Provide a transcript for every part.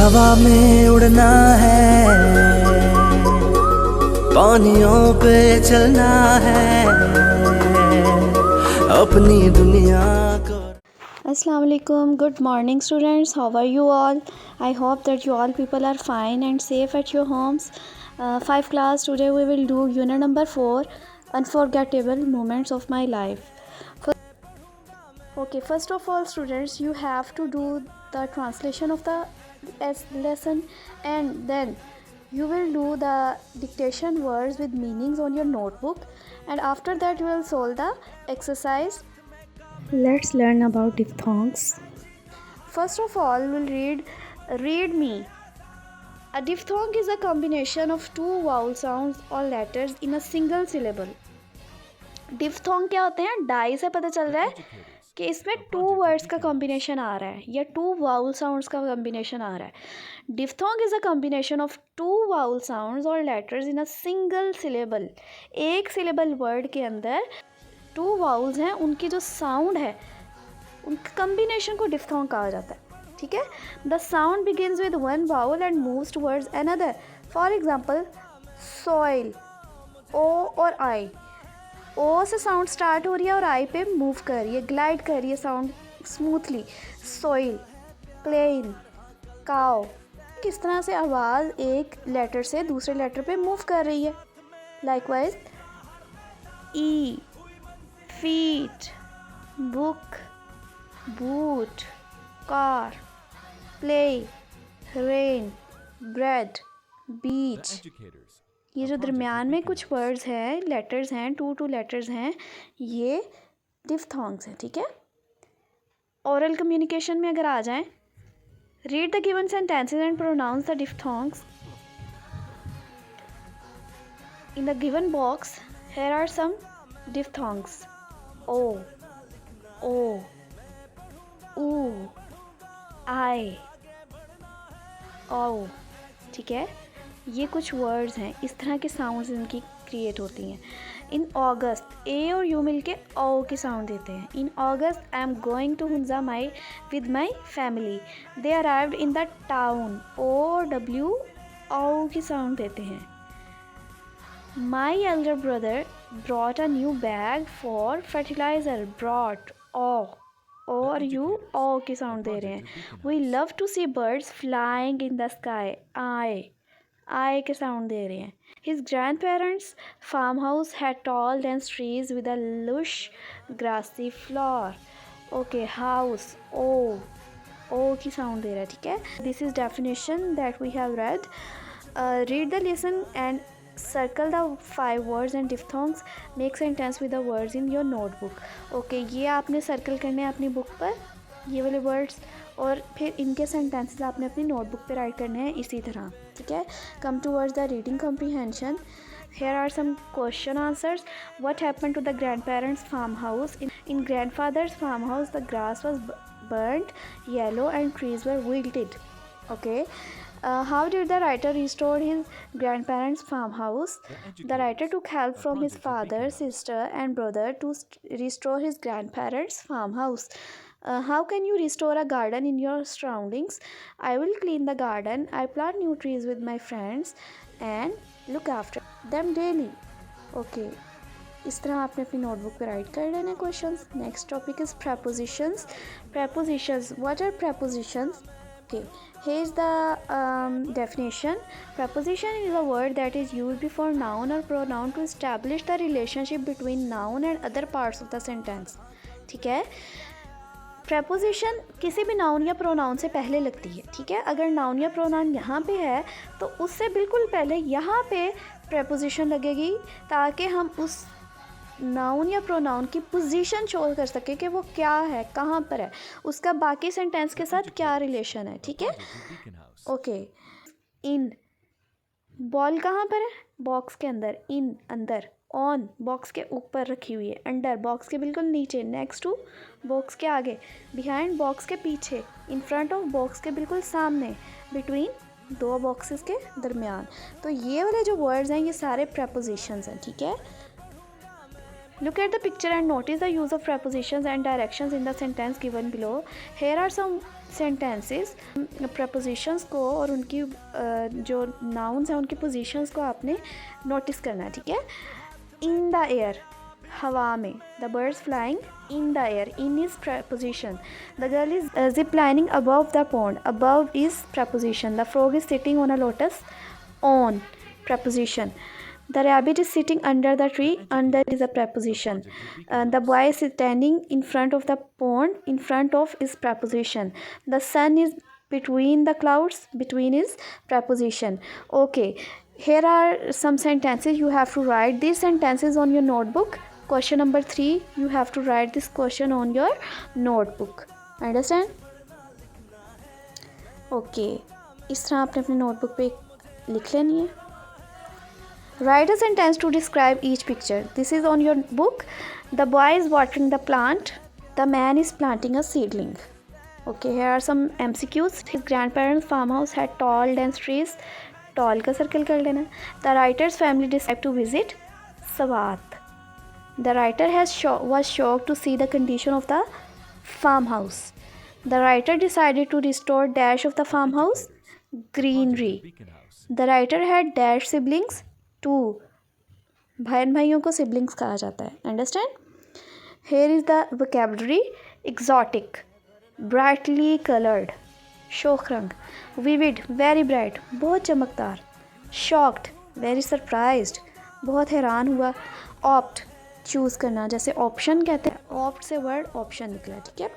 हवा में उड़ना है, पानियों पे चलना है, अपनी दुनिया को। Assalamu alaikum. Good morning, students. How are you all? I hope that you all people are fine and safe at your homes. 5 class, today we will do unit number 4, unforgettable moments of my life. Okay, first of all, students, you have to do the translation of the lesson, and then you will do the dictation words with meanings on your notebook, and after that you will solve the exercise. Let's learn about diphthongs. First of all, we'll read me. A diphthong is a combination of two vowel sounds or letters in a single syllable. Diphthong क्या होते हैं? Die से पता चल रहा है कि इसमें टू वर्ड्स का कॉम्बिनेशन आ रहा है या टू वाउल साउंड्स का कॉम्बिनेशन आ रहा है। Diphthong is a combination of two vowel sounds और letters in a single syllable. एक सिलेबल वर्ड के अंदर टू वाउल्स हैं, उनकी जो साउंड है उनके कॉम्बिनेशन को डिफ्थोंग कहा जाता है। ठीक है। The sound begins with one vowel and moves towards another. For example, soil, O और आई। ओ से साउंड स्टार्ट हो रही है और आई पे मूव कर रही है, ग्लाइड कर रही है साउंड स्मूथली। सॉइल, प्लेन, काओ। किस तरह से आवाज़ एक लेटर से दूसरे लेटर पे मूव कर रही है। Likewise, E, feet, book, boot, car, play, rain, bread, beach. ये जो दरमियान में कुछ वर्ड्स हैं, लेटर्स हैं, टू लेटर्स हैं, ये डिफ्थोंग्स हैं। ठीक है। ओरल कम्युनिकेशन में अगर आ जाएं, read the given sentences and pronounce the diphthongs in the given box. Here are some diphthongs: O, U, I, ओ। ठीक है। ये कुछ वर्ड्स हैं, इस तरह के साउंड्स इनकी क्रिएट होती हैं। इन अगस्त, ए और यू मिलके ओ की साउंड देते हैं। In August I am going to Hunza with my family. They arrived in the town, O और डब्ल्यू ओ की साउंड देते हैं। My elder brother brought a new bag for fertilizer, brought, O और U O की sound दे रहे हैं। We love to see birds flying in the sky, I के साउंड दे रहे हैं। His grandparents farm house had tall dense trees with a lush grassy floor. Okay, house, O की sound दे रहा है। ठीक है। This is definition that we have read. Read the lesson and circle the 5 words and diphthongs. Make sentence with the words in your notebook. Okay, ये आपने circle करने हैं अपनी बुक पर, ये वाले वर्ड्स, और फिर इनके सेंटेंसेस आपने अपनी नोटबुक पे राइट करने हैं इसी तरह। ठीक है। Come towards the reading comprehension. Here are some question answers. What happened to the grandparents' farmhouse? In grandfather's farmhouse, the grass was burnt yellow and trees were wilted. Okay. How did the writer restore his grandparents' farmhouse? The writer took help from his father, sister, and brother to restore his grandparents' farmhouse. How can you restore a garden in your surroundings? I will clean the garden. I plant new trees with my friends and look after them daily. Okay. इस तरह आपने अपनी notebook पे right कर लेना questions. Next topic is prepositions. Prepositions. What are prepositions? Okay. Here is the definition. Preposition is a word that is used before noun or pronoun to establish the relationship between noun and other parts of the sentence. ठीक है। Preposition किसी भी noun या pronoun से पहले लगती है। ठीक है। अगर नाउन या प्रोनाउन यहाँ पे है तो उससे बिल्कुल पहले यहाँ पे प्रेपोजिशन लगेगी, ताकि हम उस नाउन या प्रोनाउन की पोजीशन शो कर सके कि वो क्या है, कहाँ पर है, उसका बाकी सेंटेंस के साथ क्या रिलेशन है। ठीक है। ओके। इन, बॉल कहाँ पर है? बॉक्स के अंदर। इन, अंदर। ऑन, बॉक्स के ऊपर रखी हुई है। अंडर, बॉक्स के बिल्कुल नीचे। नेक्स्ट टू, बॉक्स के आगे। बिहाइंड, बॉक्स के पीछे। इन फ्रंट ऑफ, बॉक्स के बिल्कुल सामने। बिटवीन, दो बॉक्सेस के दरमियान। तो ये वाले जो वर्ड्स हैं ये सारे प्रेपोजिशंस हैं। ठीक है। Look at the picture and notice the use of prepositions and directions in the sentence given below. Here are some sentences. prepositions को और उनकी जो nouns हैं उनकी positions को आपने notice करना है, ठीक है. In the air, हवा में. The birds flying in the air. In is preposition. The girl is ziplining above the pond. Above is preposition. The frog is sitting on a lotus. On, preposition. The rabbit is sitting under the tree. Under is a preposition. The boy is standing in front of the pond. In front of is preposition. The sun is between the clouds. Between is preposition. Okay, here are some sentences. You have to write these sentences on your notebook. Question number 3, you have to write this question on your notebook. Understand? Okay, इस तरह आपने अपने notebook पे लिख लेनी है. Write a sentence to describe each picture. This is on your book. The boy is watering the plant. The man is planting a seedling. Okay, here are some MCQs. His grandparents' farmhouse had tall, dense trees. Tall का circle कर लेना. The writer's family decided to visit Swat. The writer was shocked to see the condition of the farmhouse. The writer decided to restore dash of the farmhouse greenery. The writer had dash siblings. 2 बहन भाइयों को siblings कहा जाता है. Understand? Here is the vocabulary. Exotic, brightly colored, शोख रंग. Vivid, very bright, बहुत चमकदार. Shocked, very surprised, बहुत हैरान हुआ. Opt, चूज़ करना, जैसे ऑप्शन कहते हैं. Opt से वर्ड ऑप्शन निकला, ठीक है.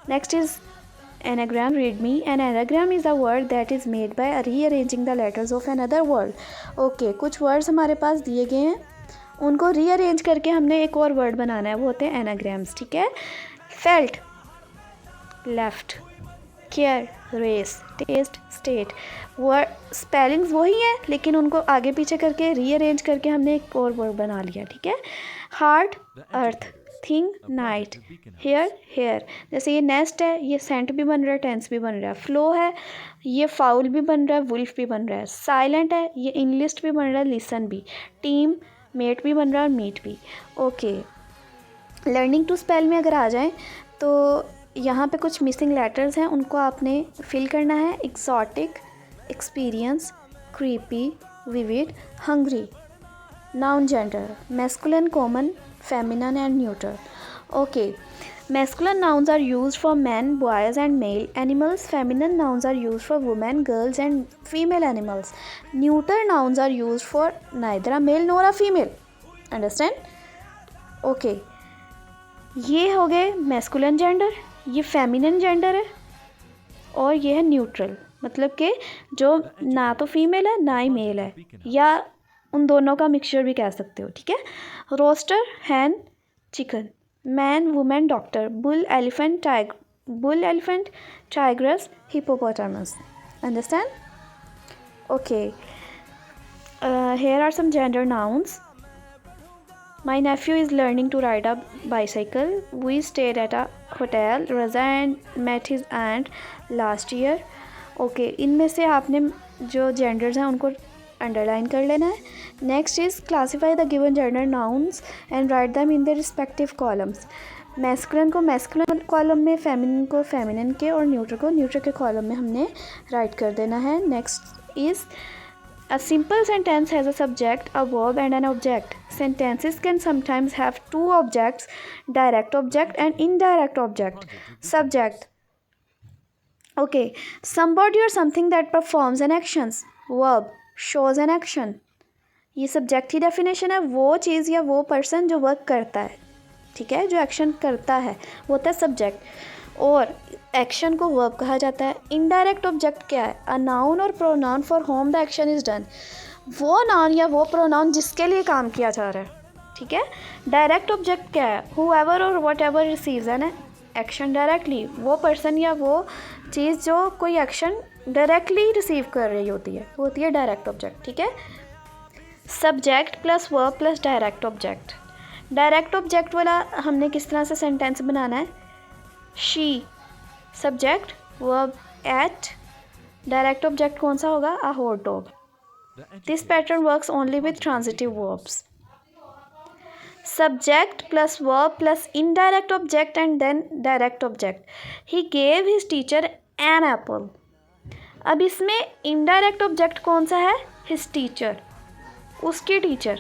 Next is anagram. Read me. An anagram is a word that is made by rearranging the letters of another word. Okay, कुछ words हमारे पास दिए गए हैं, उनको rearrange करके हमने एक और word बनाना है, वो होते हैं anagrams, ठीक है. Felt, left. Care, race. Taste, state. word spellings वही हैं, लेकिन उनको आगे पीछे करके rearrange करके हमने एक और word बना लिया, ठीक है. Heart, earth. Thing, night. Hair, जैसे ये नेस्ट है, ये सेंट भी बन रहा है, टेंस भी बन रहा है. फ्लो है, ये फाउल भी बन रहा है, वुल्फ भी बन रहा है. साइलेंट है, ये इंग्लिस्ट भी बन रहा है, लिसन भी. टीम, मेट भी बन रहा है और मीट भी. ओके, लर्निंग टू स्पेल में अगर आ जाएं तो यहाँ पे कुछ मिसिंग लेटर्स हैं, उनको आपने फिल करना है. Exotic, experience, creepy, vivid, hungry. Noun gender, masculine, common, feminine and neuter. Okay, masculine nouns are used for men, boys and male animals. Feminine nouns are used for women, girls and female animals. Neuter nouns are used for neither a male nor a female. Understand? Okay, ये हो गए masculine gender, ये feminine gender है और ये है neutral, मतलब कि जो ना तो फीमेल है ना ही मेल है, या उन दोनों का मिक्सचर भी कह सकते हो, ठीक है. Rooster, hen, chicken. Man, women, doctor. Bull elephant, tigress, hippopotamus. Understand? Okay, here are some gender nouns. My nephew is learning to ride a bicycle. We stayed at a hotel. Raza and met his aunt last year. Okay, इनमें से आपने जो genders हैं उनको underline कर लेना है. Next is classify the given gender nouns and right them in the respective columns. Masculine को मैस्कुलिन कॉलम में, फेमिनिन को फेमिनिन के और न्यूट्रल को न्यूट्रल के कॉलम में हमने राइट कर देना है. Next is a simple sentence has a subject, a verb and an object. Sentences can sometimes have 2 objects, direct object and indirect object. Subject, okay, somebody or something that performs an actions. Verb, shows an action. ये subject की definition है, वो चीज़ या वो person जो work करता है, ठीक है, जो एक्शन करता है वो होता है सब्जेक्ट, और एक्शन को वर्ब कहा जाता है. इनडायरेक्ट ऑब्जेक्ट क्या है? अ नाउन और pronoun for home the action is done. वो नाउन या वो प्रोनाउन जिसके लिए काम किया जा रहा है, ठीक है. डायरेक्ट ऑब्जेक्ट क्या है? हुएवर और what ever receives an action directly. वो पर्सन या वो चीज़ जो कोई एक्शन डायरेक्टली रिसीव कर रही होती है, वो होती है डायरेक्ट ऑब्जेक्ट, ठीक है. Subject plus verb plus direct object. Direct object वाला हमने किस तरह से सेंटेंस बनाना है? She, subject, verb ate, direct object कौन सा होगा? A hot dog. This pattern works only with transitive verbs. subject plus verb plus indirect object and then direct object. He gave his teacher an apple. अब इसमें indirect object कौन सा है? His teacher, उसकी teacher.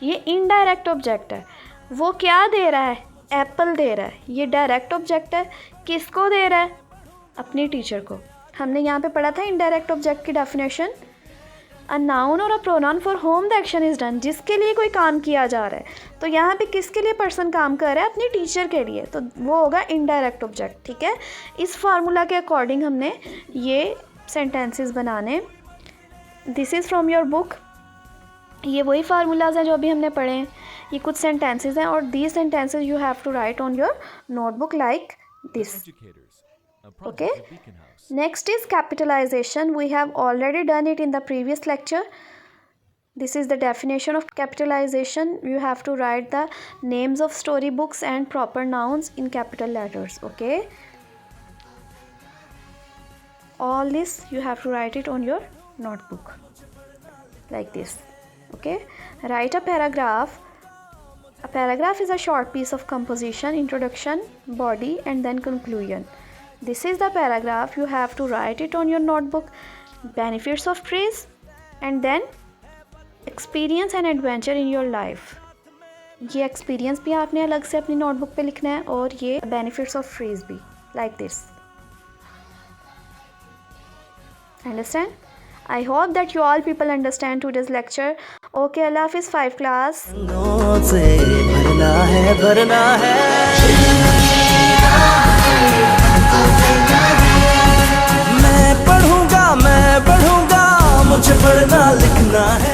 ये indirect object है. वो क्या दे रहा है? एप्पल दे रहा है. ये डायरेक्ट ऑब्जेक्ट है. किसको दे रहा है? अपनी टीचर को. हमने यहाँ पे पढ़ा था इनडायरेक्ट ऑब्जेक्ट की डेफिनेशन. अ नाउन और a pronoun for home the action is done. जिसके लिए कोई काम किया जा रहा है. तो यहाँ पे किसके लिए पर्सन काम कर रहा है? अपनी टीचर के लिए. तो वो होगा इनडायरेक्ट ऑब्जेक्ट. ठीक है. इस फार्मूला के अकॉर्डिंग हमने ये सेंटेंसेस बनाने. This is from your book. ये वही फार्मूलाज हैं जो अभी हमने पढ़े हैं. ये कुछ सेंटेंसेस हैं और these sentences you have to write on your notebook like this. Okay. Next is capitalization. We have already done it in the previous lecture. This is the definition of capitalization. You have to write the names of storybooks and proper nouns in capital letters. Okay. All this you have to write it on your notebook like this. Okay. Write a paragraph. A paragraph is a short piece of composition, introduction, body, and then conclusion. This is the paragraph. You have to write it on your notebook. Benefits of trees and then experience and adventure in your life. ये experience भी आपने अलग से अपनी notebook पे लिखना है और ये benefits of trees भी like this. Understand? I hope that you all people understand today's lecture. Okay, Allah Hafiz 5 class. से भरना है भरना है. मैं पढ़ूंगा मुझे पढ़ना लिखना है.